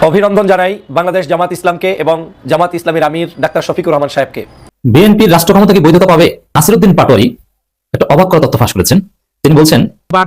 অভিনন্দন জানাই বাংলাদেশ জামাত ইসলামকে এবং জামাত ইসলামের আমির ডাক্তার শফিকুর রহমান সাহেবকে। বিএনপির রাষ্ট্র ক্ষমতা কি বৈধতা পাবে? নাসিরউদ্দিন পাটোয়ারি একটা অবাক করা তথ্য ফাঁস করেছেন। তিনি বলছেন,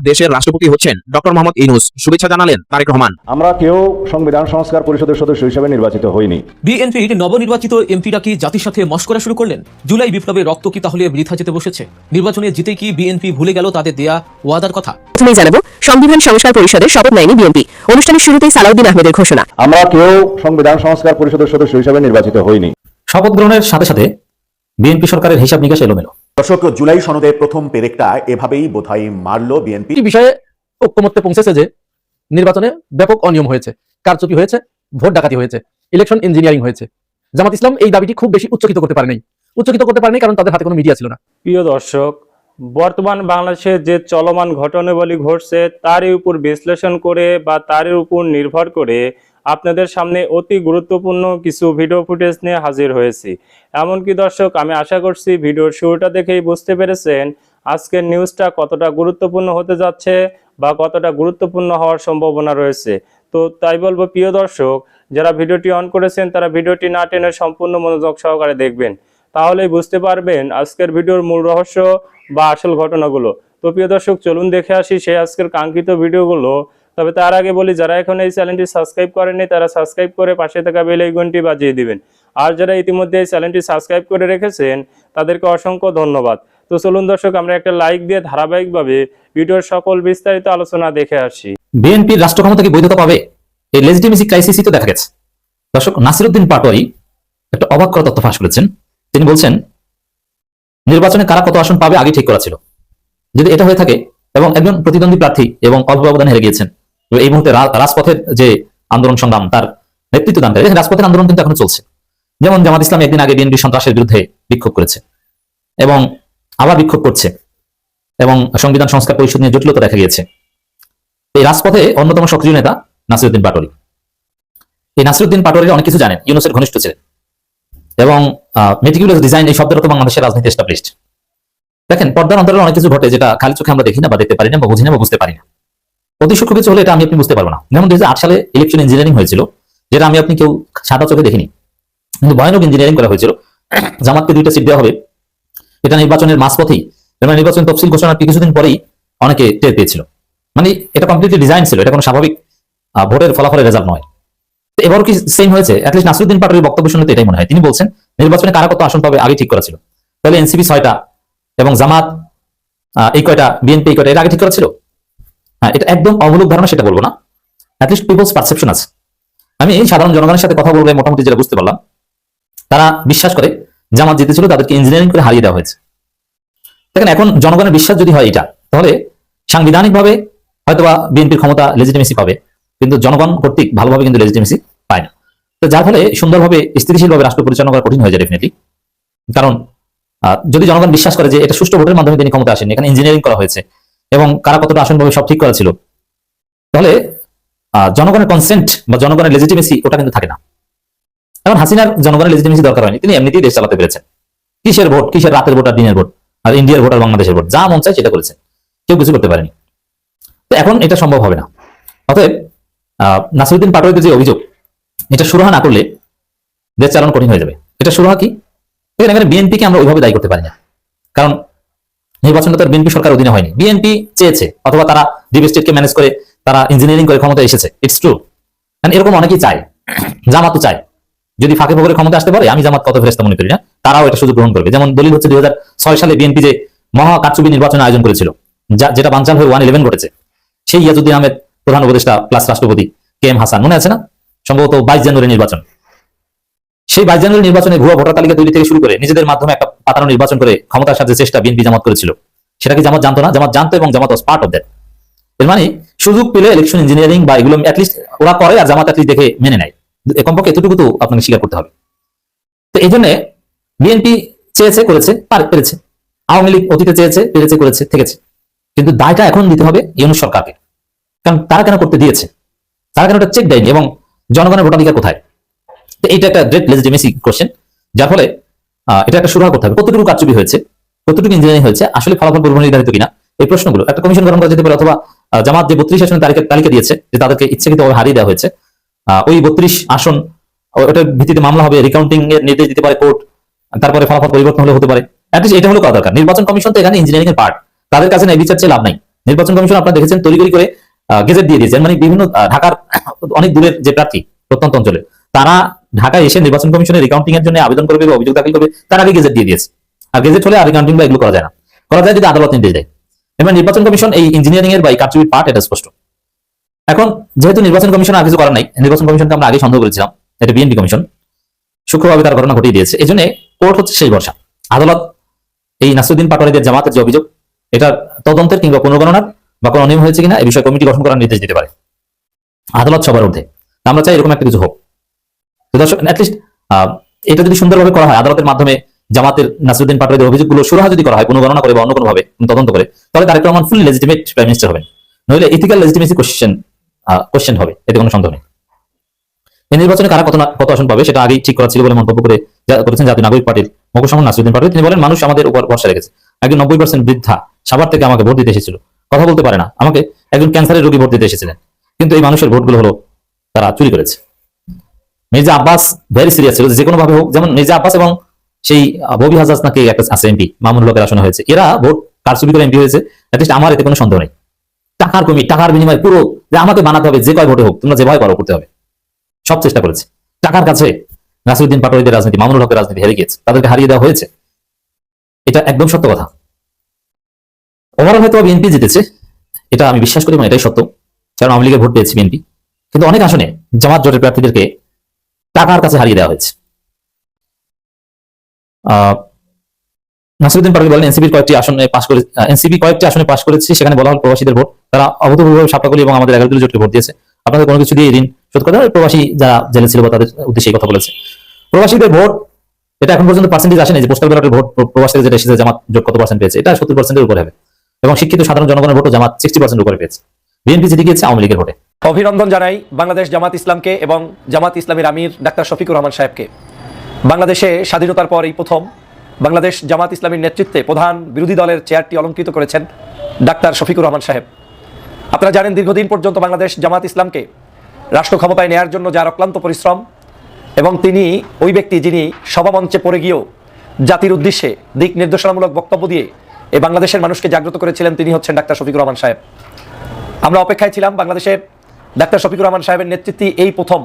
দেশের রাষ্ট্রপতি হচ্ছেন ডক্টর মোহাম্মদ ইউনূস। শুভেচ্ছা জানালেন তারেক রহমান। আমরা কেউ সংবিধান সংস্কার পরিষদের সদস্য হিসেবে নির্বাচিত হইনি। বিএনপির নবনির্বাচিত এমপিরা কি জাতির সাথে মশকরা শুরু করলেন? জুলাই বিপ্লবের রক্ত কি তাহলে বৃথা যেতে বসেছে? নির্বাচনে জিতে কি বিএনপি ভুলে গেল তাদের দেয়া ওয়াদার কথা? প্রথমেই জানাবো, সংবিধান সংস্কার পরিষদের শপথ নেয়নি বিএনপি। অনুষ্ঠানের শুরুতেই সালাউদ্দিন আহমেদের ঘোষণা, আমরা কেউ সংবিধান সংস্কার পরিষদের সদস্য হিসেবে নির্বাচিত হইনি। শপথ গ্রহণের সাথে সাথে বিএনপি সরকারের হিসাব নিকাশ এলোমেলো। দর্শক, জুলাই সনদের প্রথম পেরেকটা এভাবেই বোধহয় মারল বিএনপি। বিষয়ে ঐক্যমত্যে পৌঁছেছে যে নির্বাচনে ব্যাপক অনিয়ম হয়েছে, কারচুপি হয়েছে, ভোট ডাকাতি হয়েছে, ইলেকশন ইঞ্জিনিয়ারিং হয়েছে। জামাত ইসলাম এই দাবিটি খুব বেশি উচ্চকিত করতে পারেনি কারণ তাদের হাতে কোনো মিডিয়া ছিল না। প্রিয় দর্শক, বর্তমান বাংলাদেশে যে চলমান ঘটনাবলী ঘটছে তারই উপর বিশ্লেষণ করে বা তারই উপর নির্ভর করে আপনাদের সামনে অতি গুরুত্বপূর্ণ কিছু ভিডিও ফুটেজ নিয়ে হাজির হয়েছি। এমনকি দর্শক, আমি আশা করছি ভিডিওর শুরুটা দেখেই বুঝতে পেরেছেন আজকের নিউজটা কতটা গুরুত্বপূর্ণ হতে যাচ্ছে বা কতটা গুরুত্বপূর্ণ হওয়ার সম্ভাবনা রয়েছে। তো তাই বলবো, প্রিয় দর্শক, যারা ভিডিওটি অন করেছেন তারা ভিডিওটি না টেনে সম্পূর্ণ মনোযোগ সহকারে দেখবেন, তাহলেই বুঝতে পারবেন আজকের ভিডিওর মূল রহস্য বা আসল ঘটনাগুলো। তো প্রিয় দর্শক, চলুন দেখে আসি সেই আজকের কাঙ্ক্ষিত ভিডিওগুলো। তবে তার আগে বলি, যারা এখন এই চ্যানেলটি সাবস্ক্রাইব করেননি তারা সাবস্ক্রাইব করে পাশে থাকা বেল আইকনটি বাজিয়ে দিবেন। আর যারা ইতিমধ্যে এই চ্যানেলটি সাবস্ক্রাইব করে রেখেছেন তাদেরকে অসংখ্য ধন্যবাদ। তো চলুন দর্শক, আমরা একটা লাইক দিয়ে ধারাবাহিকভাবে ভিডিওর সকল বিস্তারিত আলোচনা দেখে আসি। বিএনপির রাষ্ট্র ক্ষমতা কি বৈধতা পাবে? এই লেজিটিমেসি ক্রাইসিসই তো দেখা গেছে। দর্শক, নাসিরউদ্দিন পাটোয়ারি একটা অবাক করা তথ্য ফাঁস করেছেন। তিনি বলছেন, নির্বাচনে কারা কত আসন পাবে আগে ঠিক করা ছিল। যদি এটা হয়ে থাকে এবং একজন প্রতিদ্বন্দ্বী প্রার্থী এবং অল্প ব্যবধানে হেরে গিয়েছেন, এই মুহূর্তে রাজপথের যে আন্দোলন সংগ্রাম তার নেতৃত্ব দানকারী, রাজপথের আন্দোলন কিন্তু এখনো চলছে। যেমন জামাত ইসলাম একদিন আগে বিএনপি সন্ত্রাসের বিরুদ্ধে বিক্ষোভ করেছে এবং আবার বিক্ষোভ করছে এবং সংবিধান সংস্কার পরিষদ নিয়ে জটিলতা দেখা গিয়েছে। এই রাজপথে অন্যতম সক্রিয় নেতা নাসিরউদ্দিন পাটোয়ারি। এই নাসিরউদ্দিন পাটোয়ারি অনেক কিছু জানেন, ইউনূসের ঘনিষ্ঠ ছিলেন এবং মেটিকুলাস ডিজাইন এই শব্দটা তো বাংলাদেশের রাজনীতি এস্টাবলিশড। দেখেন, পর্দার অন্তরালে অনেক কিছু ঘটে যেটা খালি চোখে আমরা দেখি না বা দেখতে পারি না বা বুঝি না বা বুঝতে পারি না। অতি সূক্ষ্ম কিছু হলে এটা আমি আপনি বুঝতে পারবো না। যেমন 2008 সালে ইলেকশন ইঞ্জিনিয়ারিং হয়েছিল, যেটা আমি আপনি কেউ সাদা চোখে দেখিনি, কিন্তু ভয়ানক ইঞ্জিনিয়ারিং করা হয়েছিল। জামাতকে 2টা সিট দেওয়া হবে, এটা নির্বাচনের মাঝপথেই, নির্বাচন তফসিল ঘোষণার কিছুদিন পরেই অনেকে টের পেয়েছিল। মানে এটা কমপ্লিটলি ডিজাইন ছিল, এটা কোনো স্বাভাবিক ভোটের ফলাফলের রেজাল্ট নয়। তো এবারও কি সেম হয়েছে? অ্যাটলিস্ট নাসিরউদ্দিন পাটোয়ারির বক্তব্য শুনতে এটাই মনে হয়। তিনি বলছেন নির্বাচনে কারা কত আসন পাবে আগে ঠিক করা ছিল। তাহলে এনসিপি 6টা এবং জামাত এই কয়টা, বিএনপি এই কয়টা, এটা আগে ঠিক করা ছিল। হ্যাঁ, এটা একদম অমূলক ধারণা সেটা বলবো না, অ্যাটলিস্ট পিপলস পারসেপশন আছে। আমি এই সাধারণ জনগণের সাথে কথা বলবো, মোটামুটি যেটা বুঝতে পারলাম, তারা বিশ্বাস করে জামাত জিতেছিল, তাদেরকে ইঞ্জিনিয়ারিং করে হারিয়ে দেওয়া হয়েছে। দেখেন, এখন জনগণের বিশ্বাস যদি হয় এটা, তাহলে সাংবিধানিকভাবে হয়তোবা বিএনপির ক্ষমতা লেজিটিমেসি পাবে, কিন্তু জনগণ কর্তৃক ভালোভাবে কিন্তু লেজিটিমেসি পায় না। তো যার ফলে সুন্দরভাবে স্থিতিশীলভাবে রাষ্ট্র পরিচালনা করা কঠিন হয়ে যায় ডেফিনেটলি। কারণ যদি জনগণ বিশ্বাস করে যে এটা সুষ্ঠু ভোটের মাধ্যমে তিনি ক্ষমতা আসেন, এখানে ইঞ্জিনিয়ারিং করা হয়েছে এবং কারা কতটা আসন পাবে সব ঠিক করা ছিল, তাহলে জনগণের কনসেন্ট বা জনগণের লেজিটিমেসি ওটা কিন্তু থাকে না। এখন হাসিনার জনগণের লেজিটিমেসি দরকার হয়নি, তিনি এমনিতেই দেশ চালাতে পেরেছেন। কিসের ভোট, কিসের রাতের ভোট আর দিনের ভোট, আর ইন্ডিয়ার ভোট আর বাংলাদেশের ভোট, যা মন চায় সেটা করেছেন, কেউ কিছু করতে পারেনি। তো এখন এটা সম্ভব হবে না। অতএব নাসিরউদ্দিন পাটোয়ারির যে অভিযোগ, এটা সুরাহা না করলে দেশ চালানো কঠিন হয়ে যাবে। এটা সুরাহা কি? এখানে বিএনপিকে আমরা ওইভাবে দায়ী করতে পারি না, কারণ নির্বাচনটা তো বিএনপি সরকার অধীনে হয়নি। বিএনপি চেয়েছে, অথবা তারা ডিপ স্টেটকে ম্যানেজ করে তারা ইঞ্জিনিয়ারিং করে ক্ষমতা এসেছে, ইটস ট্রু। এরকম অনেকেই চায়, জামাতও চায়। যদি ফাঁকে ফোকরে ক্ষমতা আসতে পারে, আমি জামাত কত ফেরেশতা মনে করি না, তারাও এটা সুযোগ গ্রহণ করবে। যেমন দলিল হচ্ছে 2006 সালে বিএনপি যে মহা কারচুপি নির্বাচন আয়োজন করেছিল, যেটা বানচাল হয়ে 111 ঘটেছে, সেই ইয়াজউদ্দিন আহমেদ প্রধান উপদেষ্টা প্লাস রাষ্ট্রপতি KM হাসান, মনে আছে না? সম্ভবত 22 জানুয়ারি নির্বাচন। সেই 22 জানুয়ারি নির্বাচনে ভুয়া ভোটার তালিকা তৈরি থেকে শুরু করে নিজেদের মাধ্যমে একটা পাতানো নির্বাচন করে ক্ষমতার সাথে চেষ্টা বিএনপি জামাত করেছিল। সেটা কি জামাত জানতো না? জামাত জানতো এবং জামাত ওয়াজ পার্ট অফ দ্যাট। এর মানে সুযোগ পেলে ইলেকশন ইঞ্জিনিয়ারিং বা এগুলো অ্যাটলিস্ট ওরা করে, আর জামাত অ্যাটলিস্ট দেখে মেনে নেয়। কমপক্ষে এতটুকু তো আপনাকে স্বীকার করতে হবে। তো এই জন্য বিএনপি চেয়েছে, করেছে, পেরেছে। আওয়ামী লীগ অতীতে চেয়েছে, পেরেছে, করেছে, থেকেছে। কিন্তু দায়টা এখন দিতে হবে ইউনূস সরকারকে। কারণ তারা কেন করতে দিয়েছে, তারা কেন এটা চেক দেয়নি এবং জনগণের ভোটাধিকার কোথায়? তো এইটা একটা গ্রেট লেজিটিমেসি কোশ্চেন, যার ফলে এটা একটা সুরাহা করতে হবে। কতটুকু কারচুপি হয়েছে, কতটুকু ইঞ্জিনিয়ারিং হয়েছে, আসলে ফলাফল পূর্ব নির্ধারিত কিনা, এই প্রশ্নগুলো একটা কমিশন গঠন করা যেতে পারে। অথবা জামাত যে 32 আসনের তালিকা দিয়েছে যে তাদেরকে ইচ্ছাকৃতভাবে হারিয়ে দেওয়া হয়েছে, ওই 32 আসন ওটার ভিত্তিতে মামলা হবে, রিকাউন্টিং এর নির্দেশ দিতে পারে কোর্ট, তারপরে ফলাফল পরিবর্তন হলে হতে পারে। অ্যাটলিস্ট এটা হলো করা দরকার। নির্বাচন কমিশন তো এখানে ইঞ্জিনিয়ারিং এর পার্ট, তাদের কাছে ন্যায় বিচার চেয়ে লাভ নাই। নির্বাচন কমিশন আপনারা দেখেছেন তৈরি করে গেজেট দিয়ে দিয়েছেন, মানে বিভিন্ন ঢাকার অনেক দূরের যে প্রার্থী প্রত্যন্ত অঞ্চলে, তারা ঢাকায় এসে নির্বাচন কমিশনের রিকাউন্টিং এর জন্য আবেদন করবে বা অভিযোগ দাখিল করবে, তার আগে গেজেট দিয়ে দিয়েছে। আর গেজেট হলে আর রিকাউন্টিং বা এগুলো করা যায় না, করা যায় যদি আদালত নির্দেশ দেয়। এবার নির্বাচন কমিশন এই ইঞ্জিনিয়ারিং এর বা কারচুপির পার্ট, এটা স্পষ্ট। এখন যেহেতু নির্বাচন কমিশন আর কিছু করার নাই, নির্বাচন কমিশনকে আমরা আগে সন্দেহ করেছিলাম, এটা বিএনপি কমিশন সূক্ষ্মভাবে তার ঘটনা ঘটিয়ে দিয়েছে। এই জন্য কোর্ট হচ্ছে সেই ভরসা। আদালত এই নাসিরউদ্দিন পাটোয়ারিদের জামাতের যে অভিযোগ, এটার তদন্তের কিংবা পুনর্গণনার বা কোনো অনিয়ম হয়েছে কিনা এই বিষয়ে কমিটি গঠন করার নির্দেশ দিতে পারে। আদালত সবার ঊর্ধ্বে, আমরা চাই এরকম একটা কিছু হোক। তো দর্শক, অ্যাটলিস্ট এটা যদি সুন্দরভাবে করা হয়, আদালতের মাধ্যমে জামাতের নাসিরউদ্দিন পাটোয়ারিদের অভিযোগগুলো সুরাহা যদি করা হয়, পুনর্গণনা করে বা অন্য কোনোভাবে তদন্ত করে, তাহলে তারেক রহমান ফুল লেজিটিমেট প্রাইম মিনিস্টার হবেন। নইলে ইথিক্যাল লেজিটিমেসি কোশ্চেন হবে, এতে কোনো সন্দেহ নেই। এই নির্বাচনে কারা কত আসন পাবে সেটা আগেই ঠিক করা ছিল বলে মন্তব্য করেছেন জাতীয় নাগরিক পার্টির মকুশামন নাসিরউদ্দিন পাটোয়ারি। তিনি বলেন, মানুষ আমাদের উপর ভরসা রেখেছে। একজন 90% বৃদ্ধা সাভার থেকে আমাকে ভোট দিতে এসেছিল, কথা বলতে পারে না, আমাকে একজন ক্যান্সারের রোগী ভোট দিতে এসেছিলেন, কিন্তু এই মানুষের ভোটগুলো হলো তারা চুরি করেছে। মির্জা আব্বাস ভেরি সিরিয়াস ছিল, যে কোনো ভাবে হোক, যেমন মির্জা আব্বাস এবং সেই ববি হাজাজ নাকি একটা আছে এমপি, মামুনুল হকের আসনে হয়েছে, এরা ভোট কারচুপি করে এমপি হয়েছে। অ্যাটলিস্ট আমার এতে কোনো সন্দেহ নেই। টাকার কমি, টাকার বিনিময়ে পুরো যে আমাকে বানাতে হবে, যে কয় ভোটে হোক, তোমরা যেভাবে পারো করতে হবে, সব চেষ্টা করেছে। টাকার কাছে নাসিরউদ্দিন পাটোয়ারিদের রাজনীতি, মামুনুল হকের রাজনীতি হেরে গিয়েছে, তাদেরকে হারিয়ে দেওয়া হয়েছে। এটা একদম সত্য কথা। ওভারঅল হয়তো বিএনপি জিতেছে, এটা আমি বিশ্বাস করি, এবং এটাই সত্য, কারণ আওয়ামী লীগের ভোট পেয়েছে বিএনপি। কিন্তু অনেক আসনে জামাত জোটের প্রার্থীদেরকে টাকার কাছে হারিয়ে দেওয়া হয়েছে। নাসিরউদ্দিন পাটোয়ারি বলেন, এনসিপি কয়েকটি আসনে পাশ করেছে, সেখানে বলা হল প্রবাসীদের ভোট, তারা অভূতপূর্বভাবে সাপলাকলি এবং আমাদের 11 দলীয় জোটকে ভোট দিয়েছে। আপনাদের কোনো কিছু দিয়ে ঋণ শোধ করে দেওয়া, প্রবাসী যারা জেলে ছিল বা তাদের উদ্দেশ্যে এই কথা বলেছে। প্রবাসীদের ভোট, এটা এখন পর্যন্ত পার্সেন্টেজ আসেনি, যে পোস্টাল ব্যালটের ভোট প্রবাসীদের যেটা এসেছে, জামাত জোট কত পার্সেন্ট পেয়েছে, এটা 70%-এর উপরে হবে। এবং শিক্ষিত সাধারণ জনগণের ভোটও জামাত 60% উপরে পেয়েছে। বিএনপি জিতে গিয়েছে আওয়ামী লীগের ভোটে। অভিনন্দন জানাই বাংলাদেশ জামাত ইসলামকে এবং জামাত ইসলামীর আমির ডাক্তার শফিকুর রহমান সাহেবকে। বাংলাদেশে স্বাধীনতার পর এই প্রথম বাংলাদেশ জামাত ইসলামীর নেতৃত্বে প্রধান বিরোধী দলের চেয়ারটি অলঙ্কৃত করেছেন ডাক্তার শফিকুর রহমান সাহেব। আপনারা জানেন, দীর্ঘদিন পর্যন্ত বাংলাদেশ জামাত ইসলামকে রাষ্ট্র ক্ষমতায় নেয়ার জন্য যার অক্লান্ত পরিশ্রম, এবং তিনি ওই ব্যক্তি যিনি সভামঞ্চে পড়ে গিয়েও জাতির উদ্দেশ্যে দিক নির্দেশনামূলক বক্তব্য দিয়ে এই বাংলাদেশের মানুষকে জাগ্রত করেছিলেন, তিনি হচ্ছেন ডাক্তার শফিকুর রহমান সাহেব। আমরা অপেক্ষায় ছিলাম বাংলাদেশের ডাক্তার শফিকুর রহমান সাহেবের নেতৃত্বে এই প্রথম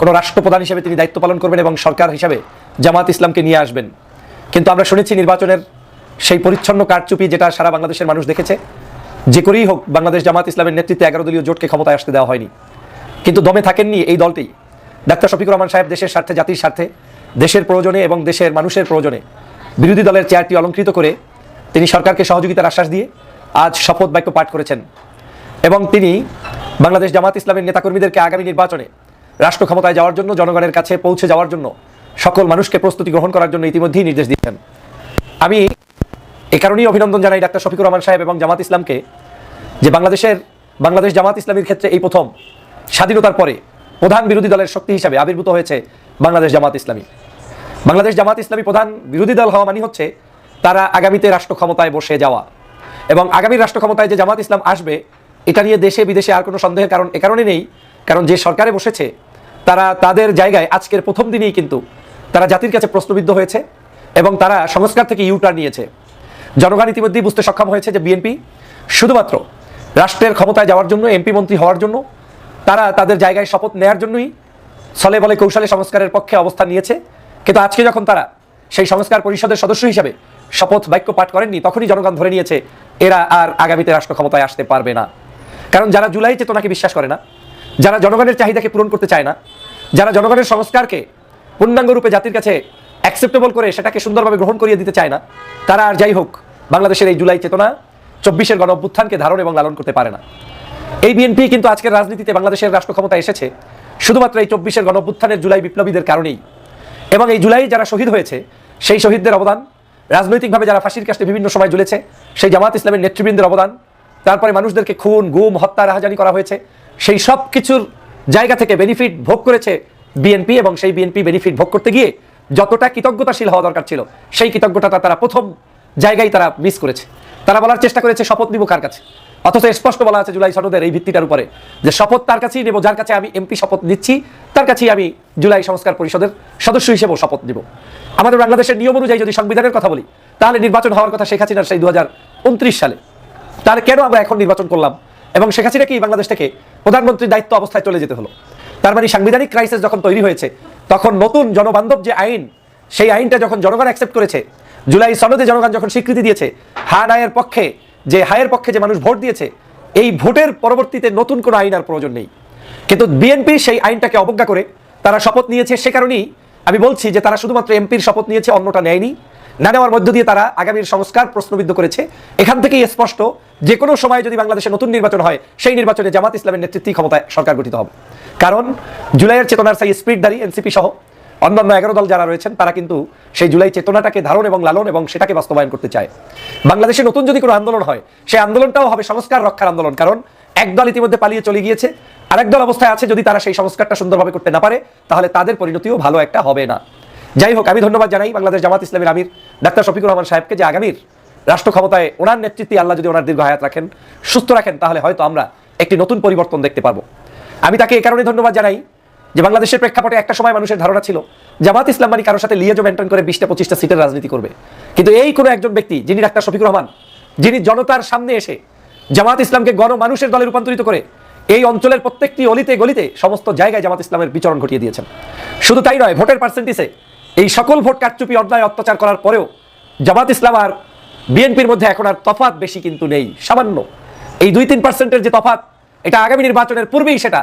কোনো রাষ্ট্রপ্রধান হিসেবে তিনি দায়িত্ব পালন করবেন এবং সরকার হিসাবে জামাত ইসলামকে নিয়ে আসবেন। কিন্তু আমরা শুনেছি নির্বাচনের সেই পরিচ্ছন্ন কারচুপি, যেটা সারা বাংলাদেশের মানুষ দেখেছে, যে করেই হোক বাংলাদেশ জামাত ইসলামের নেতৃত্বে 11 দলীয় জোটকে ক্ষমতায় আসতে দেওয়া হয়নি। কিন্তু দমে থাকেননি এই দলটি। ডাক্তার শফিকুর রহমান সাহেব দেশের স্বার্থে, জাতির স্বার্থে, দেশের প্রয়োজনে এবং দেশের মানুষের প্রয়োজনে বিরোধী দলের চেয়ারটি অলঙ্কৃত করে তিনি সরকারকে সহযোগিতার আশ্বাস দিয়ে আজ শপথ বাক্য পাঠ করেছেন। এবং তিনি বাংলাদেশ জামাত ইসলামের নেতাকর্মীদেরকে আগামী নির্বাচনে রাষ্ট্র ক্ষমতায় যাওয়ার জন্য, জনগণের কাছে পৌঁছে যাওয়ার জন্য, সকল মানুষকে প্রস্তুতি গ্রহণ করার জন্য ইতিমধ্যেই নির্দেশ দিয়েছেন। আমি এ কারণেই অভিনন্দন জানাই ডাক্তার শফিকুর রহমান সাহেব এবং জামাত ইসলামকে, যে বাংলাদেশ জামাত ইসলামীর ক্ষেত্রে এই প্রথম স্বাধীনতার পরে প্রধান বিরোধী দলের শক্তি হিসাবে আবির্ভূত হয়েছে বাংলাদেশ জামাত ইসলামী। বাংলাদেশ জামাত ইসলামী প্রধান বিরোধী দল হওয়া মানে হচ্ছে তারা আগামীতে রাষ্ট্র ক্ষমতায় বসে যাওয়া, এবং আগামী রাষ্ট্র ক্ষমতায় যে জামাত ইসলাম আসবে, এটা নিয়ে দেশে বিদেশে আর কোনো সন্দেহের কারণ এ কারণে নেই, কারণ যে সরকারে বসেছে তারা তাদের জায়গায় আজকের প্রথম দিনেই কিন্তু তারা জাতির কাছে প্রশ্নবিদ্ধ হয়েছে এবং তারা সংস্কার থেকে ইউটার্ন নিয়েছে। জনগণ ইতিমধ্যেই বুঝতে সক্ষম হয়েছে যে বিএনপি শুধুমাত্র রাষ্ট্রের ক্ষমতায় যাওয়ার জন্য, এমপি মন্ত্রী হওয়ার জন্য, তারা তাদের জায়গায় শপথ নেওয়ার জন্যই ছলে বলে কৌশলে সংস্কারের পক্ষে অবস্থান নিয়েছে। কিন্তু আজকে যখন তারা সেই সংস্কার পরিষদের সদস্য হিসাবে শপথ বাক্য পাঠ করেননি, তখনই জনগণ ধরে নিয়েছে এরা আর আগামীতে রাষ্ট্র ক্ষমতায় আসতে পারবে না। কারণ যারা জুলাই চেতনাকে বিশ্বাস করে না, যারা জনগণের চাহিদাকে পূরণ করতে চায় না, যারা জনগণের সংস্কারকে পূর্ণাঙ্গ রূপে জাতির কাছে অ্যাকসেপ্টেবল করে সেটাকে সুন্দরভাবে গ্রহণ করিয়ে দিতে চায় না, তারা আর যাই হোক বাংলাদেশের এই জুলাই চেতনা, 24-এর গণ অভ্যুত্থানকে ধারণ এবং লালন করতে পারে না। এই বিএনপি কিন্তু আজকের রাজনীতিতে বাংলাদেশের রাষ্ট্র ক্ষমতায় এসেছে শুধুমাত্র এই 24-এর গণ অভ্যুত্থানের জুলাই বিপ্লবীদের কারণেই। এবং এই জুলাই যারা শহীদ হয়েছে, সেই শহীদদের অবদান, রাজনৈতিকভাবে যারা ফাঁসির কাস্টে বিভিন্ন সময় ঝুলেছে, সেই জামাত ইসলামের নেতৃবৃন্দের অবদান, তারপরে মানুষদেরকে খুন, গুম, হত্যা, রাহাজানি করা হয়েছে, সেই সব কিছুর জায়গা থেকে বেনিফিট ভোগ করেছে বিএনপি। এবং সেই বিএনপি বেনিফিট ভোগ করতে গিয়ে যতটা কৃতজ্ঞতাশীল হওয়া দরকার ছিল, সেই কৃতজ্ঞতা তারা প্রথম জায়গায় তারা মিস করেছে। তারা বলার চেষ্টা করেছে শপথ নিব কার কাছে, অথচ স্পষ্ট বলা আছে জুলাই সনদের এই ভিত্তিটার উপরে যে শপথ তার কাছেই নেব যার কাছে আমি এমপি শপথ নিচ্ছি, তার কাছেই আমি জুলাই সংস্কার পরিষদের সদস্য হিসেবেও শপথ নিব। আমাদের বাংলাদেশের নিয়ম অনুযায়ী যদি সংবিধানের কথা বলি, তাহলে নির্বাচন হওয়ার কথা শেখ হাসিনার সেই 2029 সালে। তাহলে কেন আমরা এখন নির্বাচন করলাম এবং শেখ হাসিনাকেই বাংলাদেশ থেকে প্রধানমন্ত্রীর দায়িত্ব অবস্থায় চলে যেতে হলো? তার মানে সাংবিধানিক ক্রাইসিস যখন তৈরি হয়েছে, তখন নতুন জনবান্ধব যে আইন, সেই আইনটা যখন জনগণ অ্যাকসেপ্ট করেছে, জুলাই সনদে জনগণ যখন স্বীকৃতি দিয়েছে, হায়ের পক্ষে যে মানুষ ভোট দিয়েছে, এই ভোটের পরবর্তীতে নতুন কোনো আইন আর প্রয়োজন নেই। কিন্তু বিএনপি সেই আইনটাকে অবজ্ঞা করে তারা শপথ নিয়েছে। সে কারণেই আমি বলছি যে তারা শুধুমাত্র এমপির শপথ নিয়েছে, অন্যটা নেয়নি। না নেওয়ার মধ্য দিয়ে তারা আগামীর সংস্কার প্রশ্নবিদ্ধ করেছে। এখান থেকেই স্পষ্ট, যে কোনো সময় যদি বাংলাদেশে নতুন নির্বাচন হয়, সেই নির্বাচনে জামাত ইসলামের নেতৃত্বেই ক্ষমতায় সরকার গঠিত হবে। কারণ জুলাইয়ের চেতনার সেই স্পিরিটধারী এনসিপি সহ অন্যান্য 11 দল যারা রয়েছেন, তারা কিন্তু সেই জুলাই চেতনাটাকে ধারণ এবং লালন এবং সেটাকে বাস্তবায়ন করতে চায়। বাংলাদেশে নতুন যদি কোনো আন্দোলন হয়, সেই আন্দোলনটাও হবে সংস্কার রক্ষার আন্দোলন। কারণ একদল ইতিমধ্যে পালিয়ে চলে গিয়েছে, আরেক দল অবস্থায় আছে। যদি তারা সেই সংস্কারটা সুন্দরভাবে করতে না পারে, তাহলে তাদের পরিণতিও ভালো একটা হবে না। যাই হোক, আমি ধন্যবাদ জানাই বাংলাদেশ জামাত ইসলামীর আমির ডাক্তার শফিকুর রহমান সাহেবকে, যে আগামীর রাষ্ট্র ক্ষমতায় ওনার নেতৃত্বে আল্লাহ যদি ওনার দীর্ঘ হায়াত রাখেন, সুস্থ রাখেন, তাহলে হয়তো আমরা একটি নতুন পরিবর্তন দেখতে পারবো। আমি তাকে এই কারণে ধন্যবাদ জানাই যে বাংলাদেশের প্রেক্ষাপটে একটা সময় মানুষের ধারণা ছিল জামাত ইসলাম মানে কারোর সাথে লিয়েজো মেনটেন করে 20টা-25টা সিটের রাজনীতি করবে। কিন্তু এই কোনো একজন ব্যক্তি, যিনি ডাক্তার শফিকুর রহমান, যিনি জনতার সামনে এসে জামাত ইসলামকে গণমানুষের দলে রূপান্তরিত করে এই অঞ্চলের প্রত্যেকটি অলিতে গলিতে সমস্ত জায়গায় জামাত ইসলামের বিচরণ ঘটিয়ে দিয়েছেন। শুধু তাই নয়, ভোটের পার্সেন্টেজে এই সকল ভোট কারচুপি, অন্যায়, অত্যাচার করার পরেও জামাত ইসলাম আর বিএনপির মধ্যে এখন আর তফাৎ বেশি কিন্তু নেই, সামান্য। এই 2-3% যে তফাৎ, এটা আগামী নির্বাচনের পূর্বেই সেটা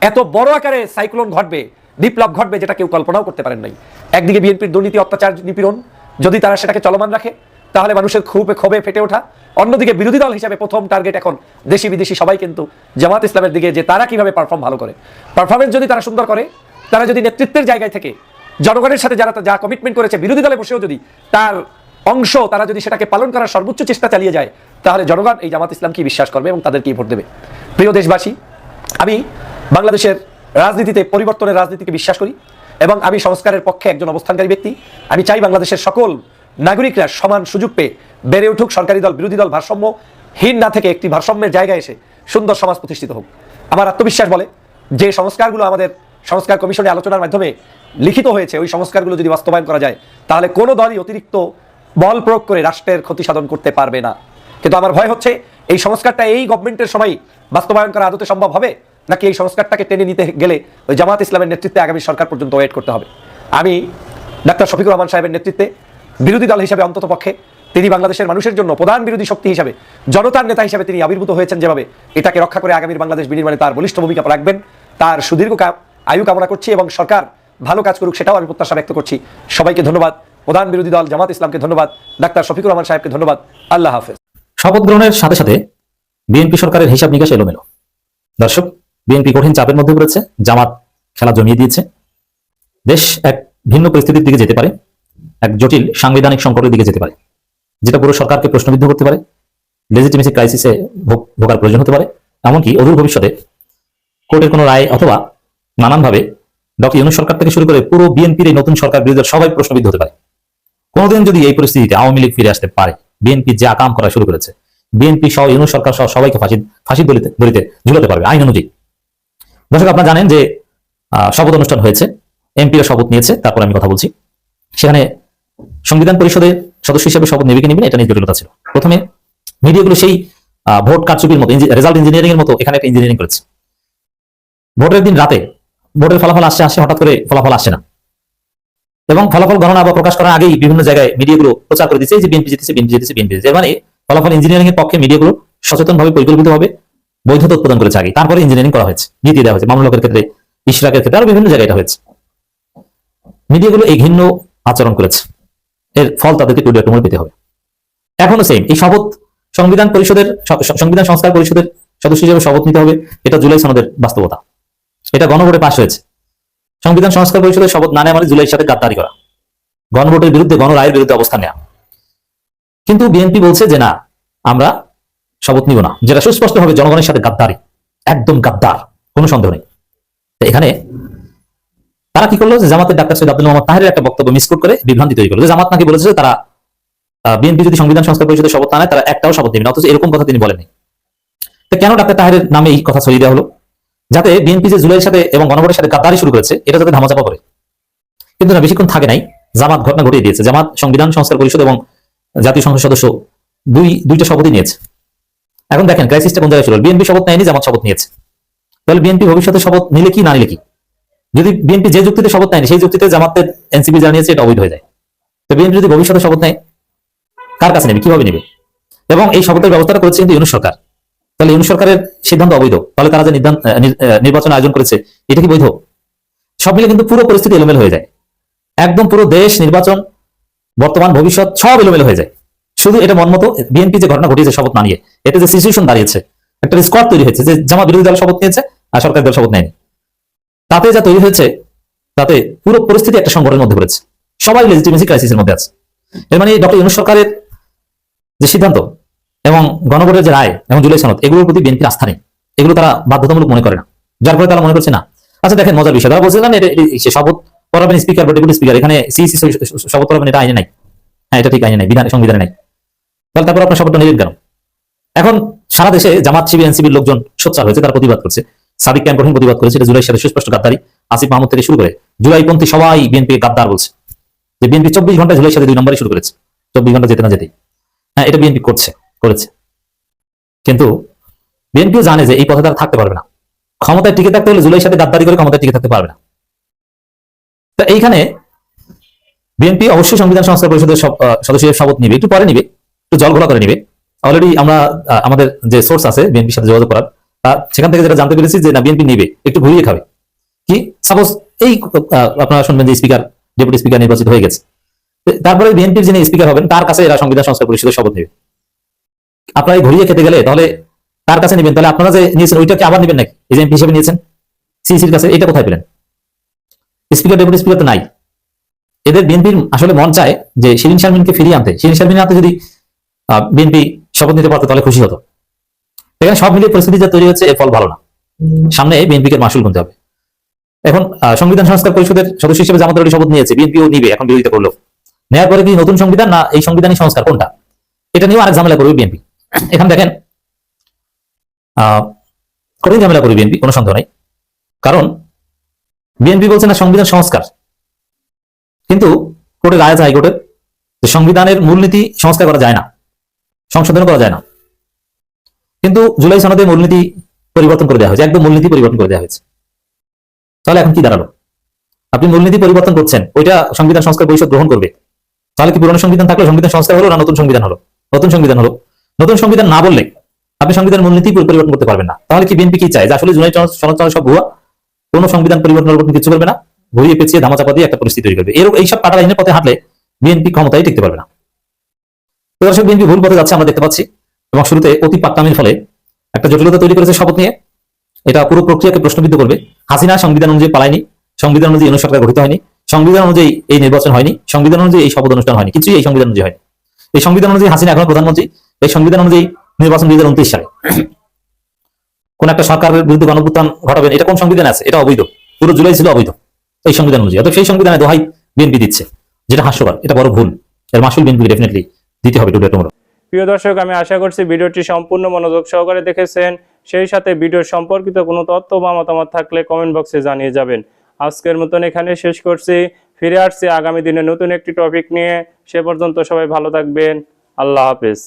এত বড় আকারে সাইক্লোন ঘটবে, বিপ্লব ঘটবে, যেটা কেউ কল্পনাও করতে পারেন নাই। একদিকে বিএনপির দুর্নীতি, অত্যাচার, নিপীড়ন, যদি তারা সেটাকে চলমান রাখে, তাহলে মানুষের ক্ষোভে ফেটে ওঠা। অন্যদিকে বিরোধী দল হিসেবে প্রথম টার্গেট এখন দেশি বিদেশি সবাই কিন্তু জামাত ইসলামের দিকে, যে তারা কিভাবে পারফর্ম ভালো করে। পারফরমেন্স যদি তারা সুন্দর করে, তারা যদি নেতৃত্বের জায়গায় থেকে জনগণের সাথে যারা যা কমিটমেন্ট করেছে, বিরোধী দলে বসেও যদি তার অংশ, তারা যদি সেটাকে পালন করার সর্বোচ্চ চেষ্টা চালিয়ে যায়, তাহলে জনগণ এই জামাত ইসলামকে বিশ্বাস করবে এবং তাদেরকেই ভোট দেবে। প্রিয় দেশবাসী, আমি বাংলাদেশের রাজনীতিতে পরিবর্তনের রাজনীতিকে বিশ্বাস করি এবং আমি সংস্কারের পক্ষে একজন অবস্থানকারী ব্যক্তি। আমি চাই বাংলাদেশের সকল নাগরিকরা সমান সুযোগ পেয়ে বেড়ে উঠুক, সরকারি দল বিরোধী দল ভারসাম্যহীন না থেকে একটি ভারসাম্যের জায়গায় এসে সুন্দর সমাজ প্রতিষ্ঠিত হোক। আমার আত্মবিশ্বাস বলে যে সংস্কারগুলো আমাদের সংস্কার কমিশনে আলোচনার মাধ্যমে লিখিত হয়েছে, ওই সংস্কারগুলো যদি বাস্তবায়ন করা যায়, তাহলে কোনো দলই অতিরিক্ত বল প্রয়োগ করে রাষ্ট্রের ক্ষতি সাধন করতে পারবে না। কিন্তু আমার ভয় হচ্ছে এই সংস্কারটা এই গভর্নমেন্টের সময় বাস্তবায়ন করা আদতে সম্ভব হবে নাকি এই সংস্কারটাকে টেনে নিতে গেলে ওই জামাত ইসলামের নেতৃত্বে আগামী সরকার পর্যন্ত ওয়েট করতে হবে। আমি ডাক্তার শফিকুর রহমান সাহেবের নেতৃত্বে বিরোধী দল হিসেবে অন্তত পক্ষে তিনি বাংলাদেশের মানুষের জন্য প্রধান বিরোধী শক্তি হিসেবে, জনতার নেতা হিসেবে তিনি আবির্ভূত হয়েছেন, যেভাবে এটাকে রক্ষা করে আগামীর বাংলাদেশ বিনির্মাণে তার বলিষ্ঠ ভূমিকা রাখবেন, তার সুদীর্ঘ আয়ু কামনা করছি এবং সরকার ভালো কাজ করুক সেটাও আমি প্রত্যাশা ব্যক্ত করছি। সবাইকে ধন্যবাদ। প্রধান বিরোধী দল জামাত ইসলামকে ধন্যবাদ। ডাক্তার শফিকুর রহমান সাহেবকে ধন্যবাদ। আল্লাহ হাফেজ। শপথ গ্রহণের সাথে সাথে বিএনপি সরকারের হিসাব নিকাশ এলোমেলো। দর্শক, বিএনপি কঠিন চাপের মধ্যে পড়েছে, জামাত খেলা জমিয়ে দিয়েছে। দেশ এক ভিন্ন পরিস্থিতির দিকে যেতে পারে, এক জটিল সাংবিধানিক সংকটের দিকে যেতে পারে, যেটা পুরো সরকারকে প্রশ্নবিদ্ধ করতে পারে, লেজিটিমেসি ক্রাইসিসে ভোগার প্রয়োজন হতে পারে। এমনকি অদূর ভবিষ্যতে কোর্টের কোনো রায় অথবা নানানভাবে ডক্টর ইউনূস সরকার থেকে শুরু করে পুরো বিএনপির এই নতুন সরকার বিরোধী সবাই প্রশ্নবিদ্ধ হতে পারে। কোনোদিন যদি এই পরিস্থিতিতে আওয়ামী লীগ ফিরে আসতে পারে, বিএনপি যে আকাম করা শুরু করেছে, বিএনপি সহ ইউনূস সরকার সহ সবাইকে ফাঁসি দড়িতে ঝুলাতে পারবে আইন অনুযায়ী। দর্শক, আপনারা জানেন যে শপথ অনুষ্ঠান হয়েছে, এমপিরা শপথ নিয়েছে। তারপর আমি কথা বলছি, সেখানে সংবিধান পরিষদের সদস্য হিসেবে শপথ নেবে কি নেবেন, এটা নিয়ে জটিলতা ছিল। প্রথমে মিডিয়াগুলো সেই ভোট কারচুপির মতো, রেজাল্ট ইঞ্জিনিয়ারিং এর মতো এখানে একটা ইঞ্জিনিয়ারিং করেছে। ভোটের দিন রাতে ভোটের ফলাফল আসছে, হঠাৎ করে ফলাফল আসছে না, এবং ফলাফল গণনা বা প্রকাশ করার আগেই বিভিন্ন জায়গায় মিডিয়াগুলো প্রচার করে দিচ্ছে যে বিএনপি জিতেছে, বিএনপি জিতেছে, বিএনপি জিতেছে। মানে ফলাফল ইঞ্জিনিয়ারিং এর পক্ষে মিডিয়াগুলো সচেতনভাবে, পরিকল্পিতভাবে বৈধতা উৎপাদন করেছে আগে, তারপরে ইঞ্জিনিয়ারিং করা হয়েছে, জিতিয়ে দেওয়া হয়েছে। মামলাকের ক্ষেত্রে, ইশরাকের ক্ষেত্রে, আরো বিভিন্ন জায়গায় এটা হয়েছে। মিডিয়াগুলো এই ঘৃণ্য আচরণ করেছে, এর ফল তাদেরকে টুমোর পেতে হবে। এখনো সেম, এই শপথ সংবিধান সংস্কার পরিষদের সদস্য হিসেবে শপথ নিতে হবে, এটা জুলাই সনদের বাস্তবতা। এটা গণভোটে পাশ হয়েছে। সংবিধান সংস্কার পরিষদের শপথ না নেওয়া মানে জুলাইয়ের সাথে গাদ্দারি করা, গণভোটের বিরুদ্ধে, গণরায়ের বিরুদ্ধে অবস্থান নেওয়া। কিন্তু বিএনপি বলছে যে না, আমরা শপথ নিব না, যেটা সুস্পষ্টভাবে জনগণের সাথে গাদ্দারি, একদম গাদ্দার, কোনো সন্দেহ নেই। এখানে তারা কি করলো, যে জামাতের ডাক্তার সৈয়দ আব্দুল মোহাম্মদ তাহেরের একটা বক্তব্য মিসকোট করে বিভ্রান্তি তৈরি করলো, যে জামাত নাকি বলেছে যে তারা বিএনপি যদি সংবিধান সংস্কার পরিষদের শপথ না নেয়, তারা একটাও শপথ নেবে না, অথচ এরকম কথা তিনি বলেননি। তো কেন ডাক্তার তাহেরের নামে এই কথা ছড়িয়ে দেওয়া হলো? যাতে বিএনপি যে জুলাইয়ের সাথে এবং গণভোটের সাথে গাদ্দারি শুরু করেছে এটা যাতে ধামাচাপা করে। কিন্তু না, বেশিক্ষণ থাকে নাই, জামাত ঘটনা ঘটিয়ে দিয়েছে। জামাত সংবিধান সংস্কার পরিষদ এবং জাতীয় সংসদ সদস্য দুইটা শপথই নিয়েছে। এখন দেখেন ক্রাইসিসটা কোন জায়গায় ছিল। বিএনপি শপথ নেয়নি, জামাত শপথ নিয়েছে। তাহলে বিএনপি ভবিষ্যতে শপথ নিলে কি না নিলে কি? যদি বিএনপি যে যুক্তিতে শপথ নেয়নি সেই যুক্তিতে জামাতের এনসিপি জানিয়েছে এটা অবৈধ হয়ে যায়। তো বিএনপি যদি ভবিষ্যতে শপথ নেয় কার কাছে নেবে, কিভাবে নেবে? এবং এই শপথের ব্যবস্থাটা করেছে কিন্তু ইউনূস সরকার। তাহলে ইউনূস সরকারের সিদ্ধান্ত অবৈধ। তাহলে তারা যে নির্বাচন আয়োজন করেছে এটা কি বৈধ? সব মিলে কিন্তু পুরো পরিস্থিতি এলোমেলো হয়ে যায়। একদম পুরো দেশ, নির্বাচন, বর্তমান, ভবিষ্যৎ সব এলোমেলো হয়ে যায়। শুধু এটা মনমতো বিএনপি যে ঘটনা ঘটিয়েছে শপথ না নিয়ে, এতে যে সিচুয়েশন দাঁড়িয়েছে, একটা স্কোয়াড তৈরি হয়েছে যে জামাত বিরোধী দল শপথ নিয়েছে আর সরকার দল শপথ নেয়নি। তাতে যা তৈরি হয়েছে তাতে পুরো পরিস্থিতি একটা সংকটের মধ্যে পড়েছে। সবাই লেজিটিমেসি ক্রাইসিসের মধ্যে আছে। এর মানে ডক্টর ইউনূস সরকারের যে সিদ্ধান্ত এবং গণভোটের যে রায় এবং জুলাই সনদ, এগুলোর প্রতি বিএনপির আস্থা নেই। এগুলো তারা বাধ্যতামূলক মনে করে না, যার ফলে তারা মনে করছে না। আচ্ছা দেখেন মজার বিষয়, তারা বলছিলেন শপথ পড়াবেন স্পিকার বা ডেপুটি স্পিকার, এখানে সিইসি শপথ পড়াবেন, এটা আইনে নাই। হ্যাঁ, এটা ঠিক আইনে নাই, সংবিধানে নাই। তাহলে তারপর আপনার শপথটা নিলেন কেন? এখন সারা দেশে জামাত শিবির এনসিবির লোকজন সোচ্চার হয়েছে, তারা প্রতিবাদ করছে। সাদিক ক্যাম্প কঠিন প্রতিবাদ করেছে। এটা জুলাইয়ের সাথে সুস্পষ্ট গাদ্দারি। আসিফ মাহমুদ থেকে শুরু করে জুলাইপন্থী সবাই বিএনপি গাদ্দার বলছে যে বিএনপি 24 ঘন্টা জুলাইয়ের সাথে 2 নম্বরে শুরু করেছে। 24 ঘন্টা যেতে না যেতেই হ্যাঁ এটা বিএনপি করেছে। কিন্তু বিএনপিও জানে যে এই পথে তারা থাকতে পারবে না। ক্ষমতায় টিকে থাকতে হলে জুলাইয়ের সাথে গাদ্দারি করে ক্ষমতায় টিকে থাকতে পারবে না। তো এইখানে বিএনপি অবশ্যই সংবিধান সংস্কার পরিষদের সদস্যদের শপথ নিবে, একটু পরে নিবে, একটু জল ঘোলা করে নিবে। অলরেডি আমরা আমাদের যে সোর্স আছে বিএনপির সাথে যোগাযোগ করার, সেখান থেকে যেটা জানতে পেরেছি যে না বিএনপি নিবে, একটু ঘুরিয়ে খাবে। কি সাপোজ এই আপনারা শুনবেন যে স্পিকার ডেপুটি স্পিকার নির্বাচিত হয়ে গেছে, তারপরে বিএনপির যিনি স্পিকার হবেন তার কাছে এরা সংবিধান সংস্কার পরিষদের শপথ নেবে। আপনারা এই ঘুরিয়ে খেতে গেলে তাহলে কার কাছে নেবেন? তাহলে আপনারা যে নিয়েছেন ওইটাকে আবার নেবেন নাকি? এই যে এমপি হিসেবে নিয়েছেন সিইসির কাছে, এটা কোথায় পেলেন? স্পিকার ডেপুটি স্পিকার তো নাই। এদের বিএনপির আসলে মন চায় যে শিরিন শারমিনকে ফিরিয়ে আনতে। শিরিন শারমিন আনতে যদি বিএনপি শপথ নিতে পারতো তাহলে খুশি হতো। এখানে সব মিলিয়ে পরিস্থিতি যা তৈরি হচ্ছে এর ফল ভালো না। সামনে বিএনপিকে মাসুল গুনতে হবে। এখন সংবিধান সংস্কার পরিষদের সদস্য হিসেবে জামাত অলরেডি শপথ নিয়েছে, বিএনপিও নিবে। এখন বিরোধিতা করলো, নেওয়ার পরে কি নতুন সংবিধান না এই সংবিধানিক সংস্কার কোনটা, এটা নিয়েও আরেক ঝামেলা করবে বিএনপি। এখন দেখেন কঠিন ঝামেলা করবে বিএনপি, কোনো সন্দেহ নাই। কারণ বিএনপি বলছে না সংবিধান সংস্কার, কিন্তু কোর্টে রায় আছে হাইকোর্টের যে সংবিধানের মূলনীতি সংস্কার করা যায় না, সংশোধন করা যায় না। কিন্তু জুলাই সনদে মূলনীতি পরিবর্তন করে দেওয়া হয়েছে, একদম মূলনীতি পরিবর্তন করে দেওয়া হয়েছে। তাহলে এখন কি দাঁড়ালো? আপনি মূলনীতি পরিবর্তন করছেন, ওইটা সংবিধান সংস্কার পরিষদ গ্রহণ করবে। তাহলে কি পুরনো সংবিধান থাকলে সংবিধান সংস্কার হলো না নতুন সংবিধান হলো? নতুন সংবিধান হলো। নতুন সংবিধান না বললে আপনি সংবিধান মূলনীতি পরিবর্তন করতে পারবেন না। তাহলে কি বিএনপি কি চায় যে আসলে জুলাই সনদ সব ভুয়া, কোনো সংবিধান পরিবর্তনের উপর কিছু করবে না, ঘুরিয়ে পেঁচিয়ে ধামাচাপা দিয়ে একটা পরিস্থিতি তৈরি করবে। এইসব কাটা লাইনের পথে হাঁটলে বিএনপি ক্ষমতায় টিকতে পারবে না। তো দর্শক, বিএনপি ভুল পথে যাচ্ছে আমরা দেখতে পাচ্ছি, এবং শুরুতে অতি পাকনামির ফলে একটা জটিলতা তৈরি করেছে শপথ নিয়ে। এটা পুরো প্রক্রিয়াকে প্রশ্নবিদ্ধ করবে। হাসিনা সংবিধান অনুযায়ী পালায়নি, সংবিধান অনুযায়ী ইউনূস সরকার গঠিত হয়নি, সংবিধান অনুযায়ী এই নির্বাচন হয়নি, সংবিধান অনুযায়ী এই শপথ অনুষ্ঠান হয়নি, কিছুই এই সংবিধান অনুযায়ী হয়নি। এই সংবিধান অনুযায়ী হাসিনা এখন প্রধানমন্ত্রী, এই সংবিধান অনুযায়ী নির্বাচন 2029 সালে কোন একটা সরকারের বিরুদ্ধে গণঅভ্যুত্থান ঘটাবেন, এটা কোন সংবিধানে আছে? এটা অবৈধ। পুরো জুলাই ছিল অবৈধ এই সংবিধান অনুযায়ী। অর্থাৎ সেই সংবিধানে দোহাই বিএনপি দিচ্ছে, যেটা হাস্যকর। এটা বড় ভুল। এর মাসুল বিএনপি ডেফিনেটলি দিতে হবে টুডে টুমরো। প্রিয় দর্শক, আমি আশা করছি ভিডিওটি সম্পূর্ণ মনোযোগ সহকারে দেখেছেন। সেই সাথে ভিডিও সম্পর্কিত কোনো তথ্য বা মতামত থাকলে কমেন্ট বক্সে জানিয়ে যাবেন। আজকের মতন এখানে শেষ করছি। ফিরে আসছি আগামী দিনে নতুন একটি টপিক নিয়ে। সে পর্যন্ত সবাই ভালো থাকবেন। আল্লাহ হাফেজ।